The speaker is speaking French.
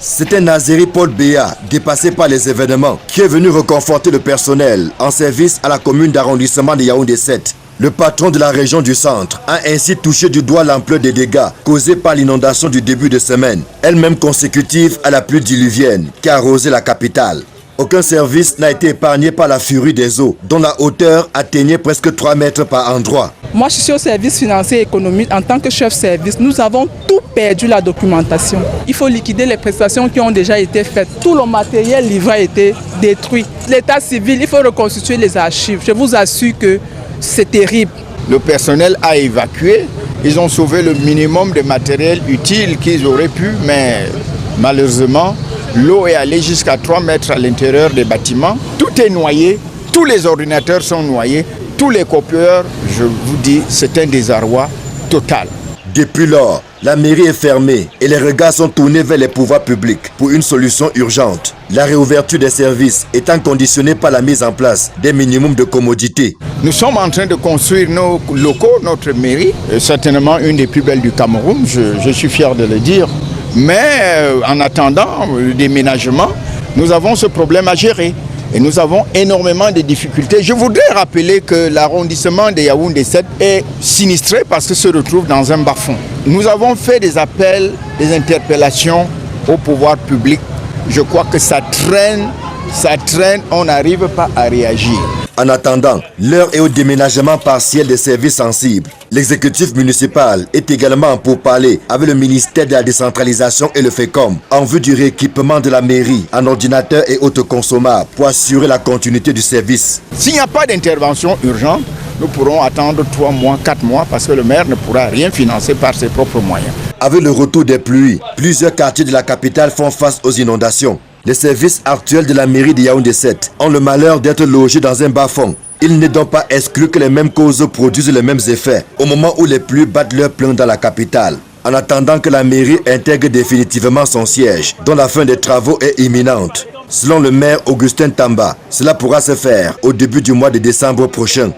C'était Nazeri Paul Béa, dépassé par les événements, qui est venu reconforter le personnel en service à la commune d'arrondissement de Yaoundé 7. Le patron de la région du centre a ainsi touché du doigt l'ampleur des dégâts causés par l'inondation du début de semaine, elle-même consécutive à la pluie diluvienne qui a arrosé la capitale. Aucun service n'a été épargné par la furie des eaux, dont la hauteur atteignait presque 3 mètres par endroit. Moi, je suis au service financier et économique. En tant que chef service, nous avons tout perdu la documentation. Il faut liquider les prestations qui ont déjà été faites. Tout le matériel livré a été détruit. L'état civil, il faut reconstituer les archives. Je vous assure que c'est terrible. Le personnel a évacué. Ils ont sauvé le minimum de matériel utile qu'ils auraient pu, mais malheureusement, l'eau est allée jusqu'à 3 mètres à l'intérieur des bâtiments. Tout est noyé, tous les ordinateurs sont noyés, tous les copieurs, je vous dis, c'est un désarroi total. Depuis lors, la mairie est fermée et les regards sont tournés vers les pouvoirs publics pour une solution urgente. La réouverture des services étant conditionnée par la mise en place des minimums de commodité. Nous sommes en train de construire nos locaux, notre mairie, certainement une des plus belles du Cameroun, je suis fier de le dire. Mais en attendant le déménagement, nous avons ce problème à gérer et nous avons énormément de difficultés. Je voudrais rappeler que l'arrondissement de Yaoundé 7 est sinistré parce que se retrouve dans un bas-fond. Nous avons fait des appels, des interpellations au pouvoir public. Je crois que ça traîne, on n'arrive pas à réagir. En attendant, l'heure est au déménagement partiel des services sensibles. L'exécutif municipal est également en pourparlers avec le ministère de la décentralisation et le FECOM en vue du rééquipement de la mairie en ordinateurs et autres consommables pour assurer la continuité du service. S'il n'y a pas d'intervention urgente, nous pourrons attendre 3 mois, 4 mois parce que le maire ne pourra rien financer par ses propres moyens. Avec le retour des pluies, plusieurs quartiers de la capitale font face aux inondations. Les services actuels de la mairie de Yaoundé 7 ont le malheur d'être logés dans un bas-fond. Il n'est donc pas exclu que les mêmes causes produisent les mêmes effets au moment où les pluies battent leur plein dans la capitale. En attendant que la mairie intègre définitivement son siège, dont la fin des travaux est imminente. Selon le maire Augustin Tamba, cela pourra se faire au début du mois de décembre prochain.